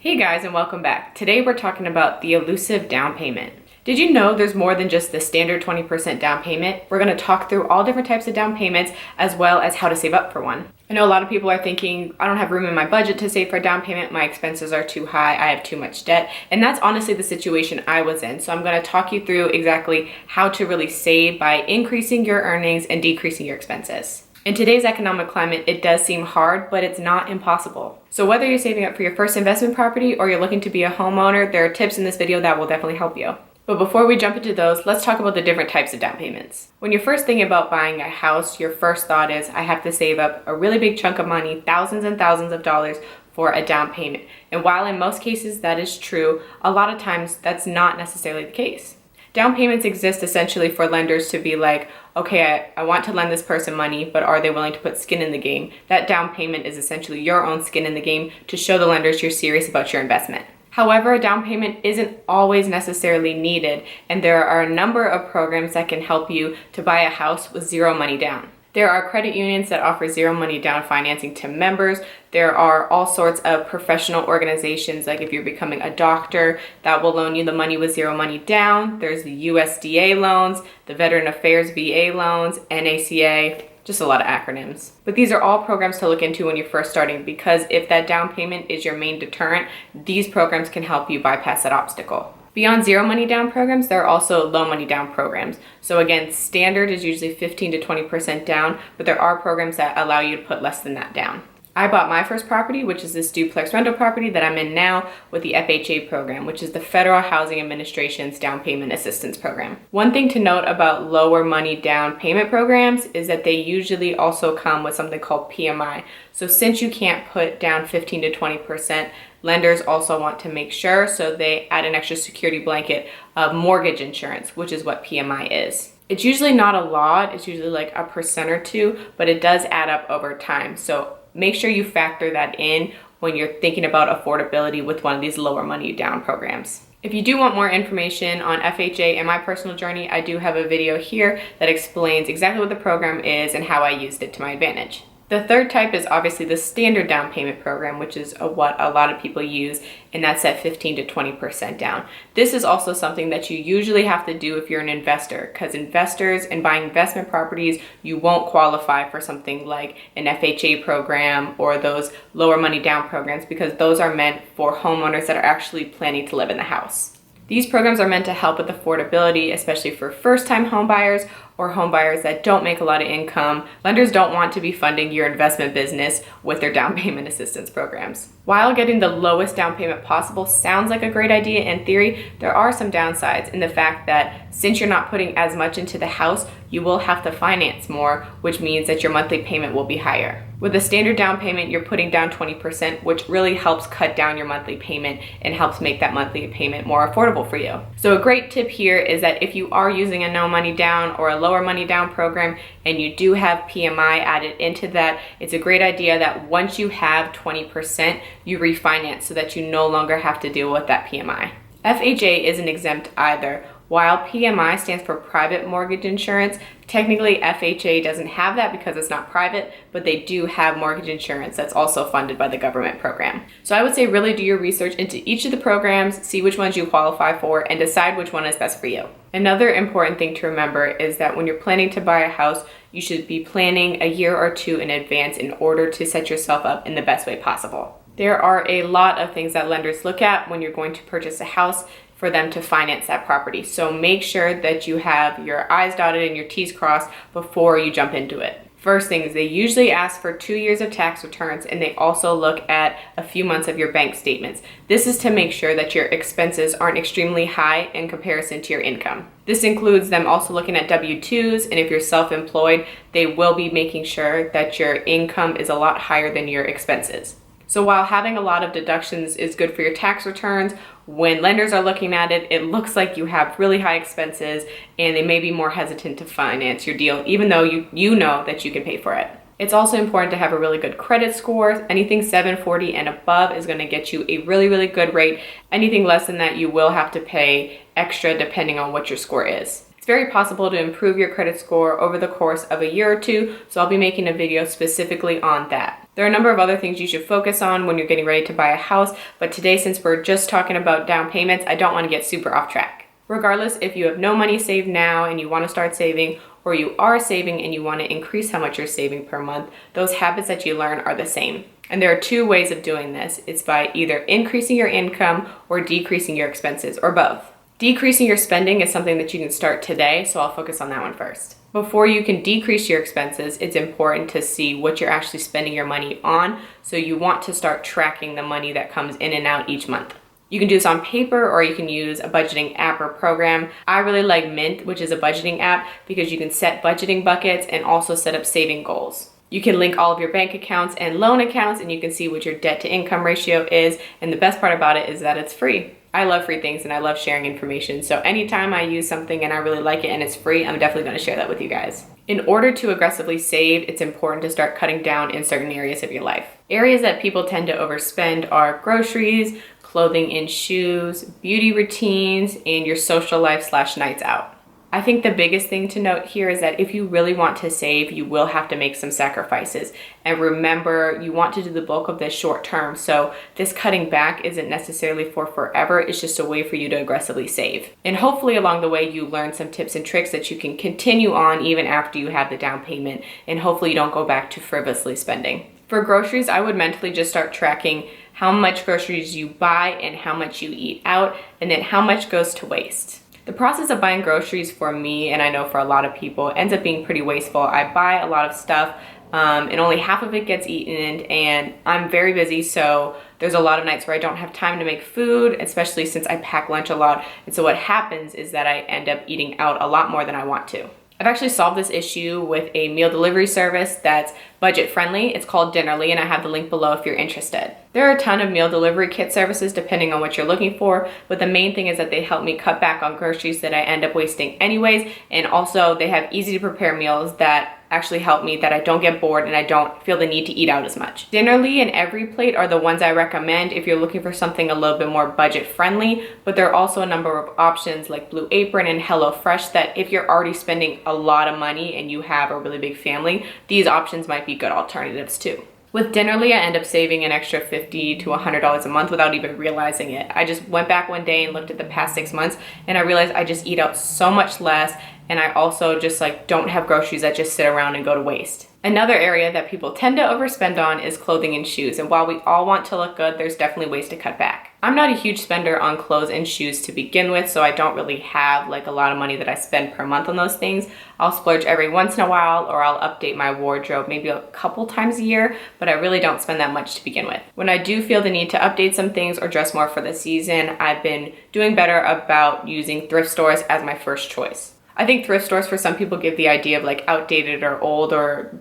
Hey guys, and welcome back. Today we're talking about the elusive down payment. Did you know there's more than just the standard 20% down payment? We're going to talk through all different types of down payments as well as how to save up for one. I know a lot of people are thinking, I don't have room in my budget to save for a down payment, my expenses are too high, I have too much debt, and that's honestly the situation I was in. So I'm going to talk you through exactly how to really save by increasing your earnings and decreasing your expenses. In today's economic climate, it does seem hard, but it's not impossible. So whether you're saving up for your first investment property or you're looking to be a homeowner, there are tips in this video that will definitely help you. But before we jump into those, let's talk about the different types of down payments. When you're first thinking about buying a house, your first thought is, I have to save up a really big chunk of money, thousands and thousands of dollars for a down payment. And while in most cases that is true, a lot of times that's not necessarily the case. Down payments exist essentially for lenders to be like, okay, I want to lend this person money, but are they willing to put skin in the game? That down payment is essentially your own skin in the game to show the lenders you're serious about your investment. However, a down payment isn't always necessarily needed, and there are a number of programs that can help you to buy a house with zero money down. There are credit unions that offer zero money down financing to members. There are all sorts of professional organizations, like if you're becoming a doctor, that will loan you the money with zero money down. There's the USDA loans, the Veteran Affairs VA loans, NACA, just a lot of acronyms. But these are all programs to look into when you're first starting, because if that down payment is your main deterrent, these programs can help you bypass that obstacle. Beyond zero money down programs, there are also low money down programs. So again, standard is usually 15 to 20% down, but there are programs that allow you to put less than that down. I bought my first property, which is this duplex rental property that I'm in now, with the FHA program, which is the Federal Housing Administration's down payment assistance program. One thing to note about lower money down payment programs is that they usually also come with something called PMI. So since you can't put down 15 to 20%, lenders also want to make sure, so they add an extra security blanket of mortgage insurance, which is what PMI is. It's usually not a lot, it's usually like a percent or two, but it does add up over time. So make sure you factor that in when you're thinking about affordability with one of these lower money down programs. If you do want more information on FHA and my personal journey, I do have a video here that explains exactly what the program is and how I used it to my advantage. The third type is obviously the standard down payment program, which is what a lot of people use, and that's at 15 to 20% down. This is also something that you usually have to do if you're an investor, because investors and buying investment properties, you won't qualify for something like an FHA program or those lower money down programs, because those are meant for homeowners that are actually planning to live in the house. These programs are meant to help with affordability, especially for first-time home buyers or home buyers that don't make a lot of income. Lenders don't want to be funding your investment business with their down payment assistance programs. While getting the lowest down payment possible sounds like a great idea in theory, there are some downsides in the fact that since you're not putting as much into the house, you will have to finance more, which means that your monthly payment will be higher. With a standard down payment, you're putting down 20%, which really helps cut down your monthly payment and helps make that monthly payment more affordable for you. So a great tip here is that if you are using a no money down or a lower money down program and you do have PMI added into that, it's a great idea that once you have 20%, you refinance so that you no longer have to deal with that PMI. FHA isn't exempt either. While PMI stands for private mortgage insurance, technically FHA doesn't have that because it's not private, but they do have mortgage insurance that's also funded by the government program. So I would say really do your research into each of the programs, see which ones you qualify for, and decide which one is best for you. Another important thing to remember is that when you're planning to buy a house, you should be planning a year or two in advance in order to set yourself up in the best way possible. There are a lot of things that lenders look at when you're going to purchase a house for them to finance that property. So make sure that you have your I's dotted and your T's crossed before you jump into it. First thing is they usually ask for 2 years of tax returns, and they also look at a few months of your bank statements. This is to make sure that your expenses aren't extremely high in comparison to your income. This includes them also looking at W-2s, and if you're self-employed, they will be making sure that your income is a lot higher than your expenses. So while having a lot of deductions is good for your tax returns, when lenders are looking at it, it looks like you have really high expenses and they may be more hesitant to finance your deal, even though you know that you can pay for it. It's also important to have a really good credit score. Anything 740 and above is going to get you a really, really good rate. Anything less than that, you will have to pay extra depending on what your score is. It's very possible to improve your credit score over the course of a year or two, so I'll be making a video specifically on that. There are a number of other things you should focus on when you're getting ready to buy a house, but today, since we're just talking about down payments, I don't want to get super off track. Regardless, if you have no money saved now and you want to start saving, or you are saving and you want to increase how much you're saving per month, those habits that you learn are the same. And there are two ways of doing this. It's by either increasing your income or decreasing your expenses, or both. Decreasing your spending is something that you can start today, so I'll focus on that one first. Before you can decrease your expenses, it's important to see what you're actually spending your money on, so you want to start tracking the money that comes in and out each month. You can do this on paper, or you can use a budgeting app or program. I really like Mint, which is a budgeting app, because you can set budgeting buckets and also set up saving goals. You can link all of your bank accounts and loan accounts, and you can see what your debt to income ratio is. And the best part about it is that it's free. I love free things and I love sharing information. So anytime I use something and I really like it and it's free, I'm definitely going to share that with you guys. In order to aggressively save, it's important to start cutting down in certain areas of your life. Areas that people tend to overspend are groceries, clothing and shoes, beauty routines, and your social life / nights out. I think the biggest thing to note here is that if you really want to save, you will have to make some sacrifices. And remember, you want to do the bulk of this short term. So this cutting back isn't necessarily for forever. It's just a way for you to aggressively save. And hopefully along the way, you learn some tips and tricks that you can continue on even after you have the down payment. And hopefully you don't go back to frivolously spending. For groceries, I would mentally just start tracking how much groceries you buy and how much you eat out, and then how much goes to waste. The process of buying groceries for me, and I know for a lot of people, ends up being pretty wasteful. I buy a lot of stuff and only half of it gets eaten, and I'm very busy, so there's a lot of nights where I don't have time to make food, especially since I pack lunch a lot. And so what happens is that I end up eating out a lot more than I want to. I've actually solved this issue with a meal delivery service that's budget friendly. It's called Dinnerly, and I have the link below if you're interested. There are a ton of meal delivery kit services depending on what you're looking for, but the main thing is that they help me cut back on groceries that I end up wasting anyways, and also they have easy to prepare meals that actually help me, that I don't get bored and I don't feel the need to eat out as much. Dinnerly and Every Plate are the ones I recommend if you're looking for something a little bit more budget friendly, but there are also a number of options like Blue Apron and HelloFresh that if you're already spending a lot of money and you have a really big family, these options might be good alternatives too. With Dinnerly, I end up saving an extra $50 to $100 a month without even realizing it. I just went back one day and looked at the past 6 months, and I realized I just eat out so much less, and I also just don't have groceries that just sit around and go to waste. Another area that people tend to overspend on is clothing and shoes, and while we all want to look good, there's definitely ways to cut back. I'm not a huge spender on clothes and shoes to begin with, so I don't really have a lot of money that I spend per month on those things. I'll splurge every once in a while, or I'll update my wardrobe maybe a couple times a year, but I really don't spend that much to begin with. When I do feel the need to update some things or dress more for the season, I've been doing better about using thrift stores as my first choice. I think thrift stores for some people give the idea of outdated or old or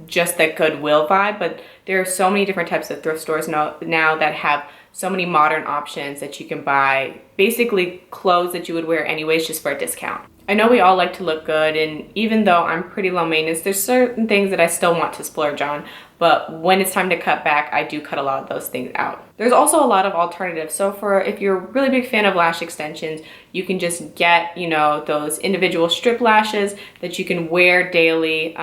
just that Goodwill vibe, but there are so many different types of thrift stores now that have so many modern options that you can buy basically clothes that you would wear anyways just for a discount. I know we all like to look good, and even though I'm pretty low maintenance, there's certain things that I still want to splurge on, but when it's time to cut back, I do cut a lot of those things out. There's also a lot of alternatives. So if you're a really big fan of lash extensions, you can just get, those individual strip lashes that you can wear daily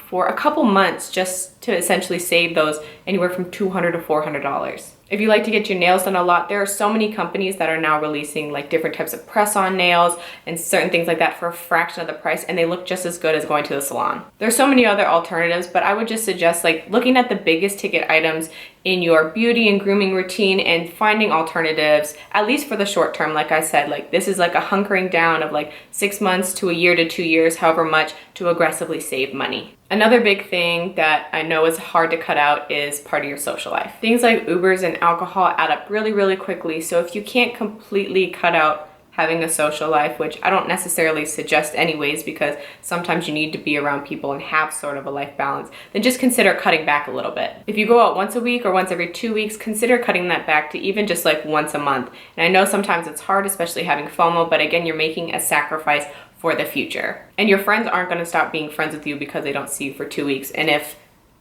for a couple months just to essentially save those anywhere from $200 to $400. If you like to get your nails done a lot, there are so many companies that are now releasing different types of press-on nails and certain things like that for a fraction of the price, and they look just as good as going to the salon. There's so many other alternatives, but I would just suggest looking at the biggest ticket items in your beauty and grooming routine and finding alternatives, at least for the short term. Like I said, this is a hunkering down of 6 months to a year to 2 years, however much, to aggressively save money. Another big thing that I know is hard to cut out is part of your social life. Things like Ubers and alcohol add up really, really quickly. So if you can't completely cut out having a social life, which I don't necessarily suggest anyways, because sometimes you need to be around people and have sort of a life balance, then just consider cutting back a little bit. If you go out once a week or once every 2 weeks, consider cutting that back to even just once a month. And I know sometimes it's hard, especially having FOMO, but again, you're making a sacrifice for the future. And your friends aren't going to stop being friends with you because they don't see you for 2 weeks. And if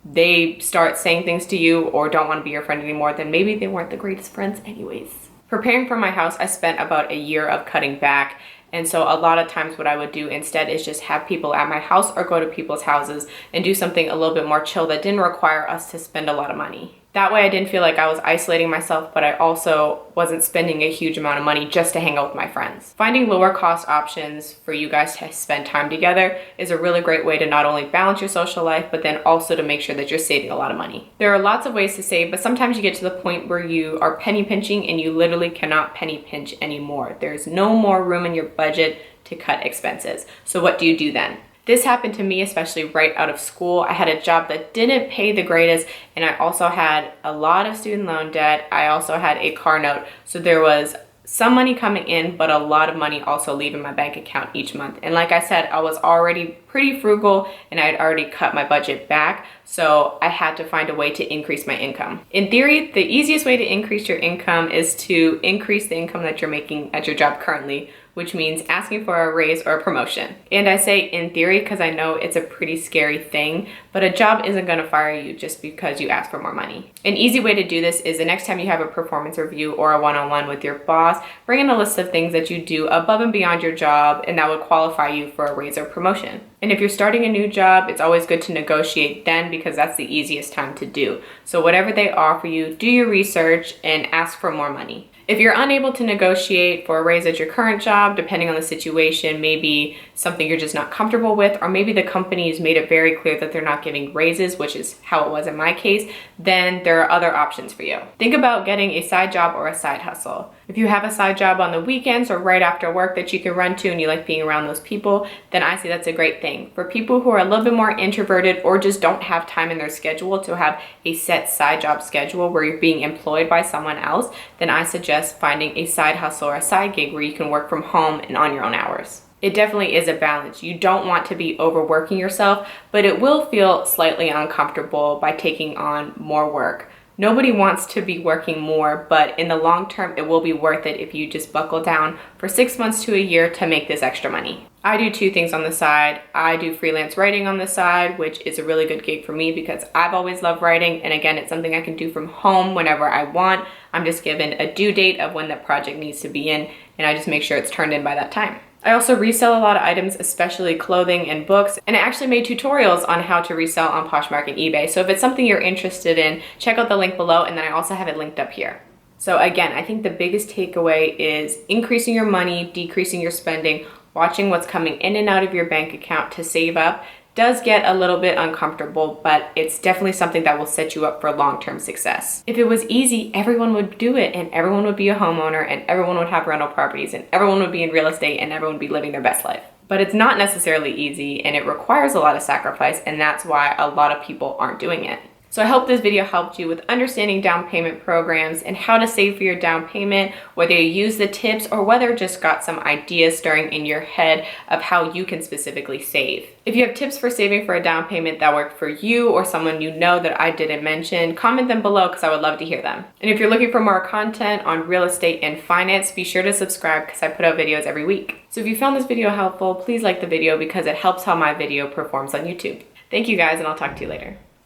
they start saying things to you or don't want to be your friend anymore, then maybe they weren't the greatest friends anyways. Preparing for my house, I spent about a year of cutting back, And so a lot of times what I would do instead is just have people at my house or go to people's houses and do something a little bit more chill that didn't require us to spend a lot of money. That way I didn't feel like I was isolating myself, but I also wasn't spending a huge amount of money just to hang out with my friends. Finding lower cost options for you guys to spend time together is a really great way to not only balance your social life, but then also to make sure that you're saving a lot of money. There are lots of ways to save, but sometimes you get to the point where you are penny pinching and you literally cannot penny pinch anymore. There's no more room in your budget to cut expenses. So what do you do then? This happened to me, especially right out of school. I had a job that didn't pay the greatest, and I also had a lot of student loan debt. I also had a car note. So there was some money coming in, but a lot of money also leaving my bank account each month. And like I said, I was already pretty frugal and I had already cut my budget back. So I had to find a way to increase my income. In theory, the easiest way to increase your income is to increase the income that you're making at your job currently, which means asking for a raise or a promotion. And I say in theory because I know it's a pretty scary thing, but a job isn't gonna fire you just because you ask for more money. An easy way to do this is the next time you have a performance review or a one-on-one with your boss, bring in a list of things that you do above and beyond your job and that would qualify you for a raise or promotion. And if you're starting a new job, it's always good to negotiate then because that's the easiest time to do. So whatever they offer you, do your research and ask for more money. If you're unable to negotiate for a raise at your current job, depending on the situation, maybe something you're just not comfortable with, or maybe the company's made it very clear that they're not giving raises, which is how it was in my case, then there are other options for you. Think about getting a side job or a side hustle. If you have a side job on the weekends or right after work that you can run to and you like being around those people, then I say that's a great thing. For people who are a little bit more introverted or just don't have time in their schedule to have a set side job schedule where you're being employed by someone else, then I suggest finding a side hustle or a side gig where you can work from home and on your own hours. It definitely is a balance. You don't want to be overworking yourself, but it will feel slightly uncomfortable by taking on more work. Nobody wants to be working more, but in the long term, it will be worth it if you just buckle down for 6 months to a year to make this extra money. I do 2 things on the side. I do freelance writing on the side, which is a really good gig for me because I've always loved writing. And again, it's something I can do from home whenever I want. I'm just given a due date of when the project needs to be in, and I just make sure it's turned in by that time. I also resell a lot of items, especially clothing and books, and I actually made tutorials on how to resell on Poshmark and eBay. So if it's something you're interested in, check out the link below, and then I also have it linked up here. So again, I think the biggest takeaway is increasing your money, decreasing your spending, watching what's coming in and out of your bank account to save up. Does get a little bit uncomfortable, but it's definitely something that will set you up for long-term success. If it was easy, everyone would do it and everyone would be a homeowner and everyone would have rental properties and everyone would be in real estate and everyone would be living their best life. But it's not necessarily easy and it requires a lot of sacrifice, and that's why a lot of people aren't doing it. So I hope this video helped you with understanding down payment programs and how to save for your down payment, whether you use the tips or whether just got some ideas stirring in your head of how you can specifically save. If you have tips for saving for a down payment that worked for you or someone you know that I didn't mention, comment them below because I would love to hear them. And if you're looking for more content on real estate and finance, be sure to subscribe because I put out videos every week. So if you found this video helpful, please like the video because it helps how my video performs on YouTube. Thank you guys, and I'll talk to you later.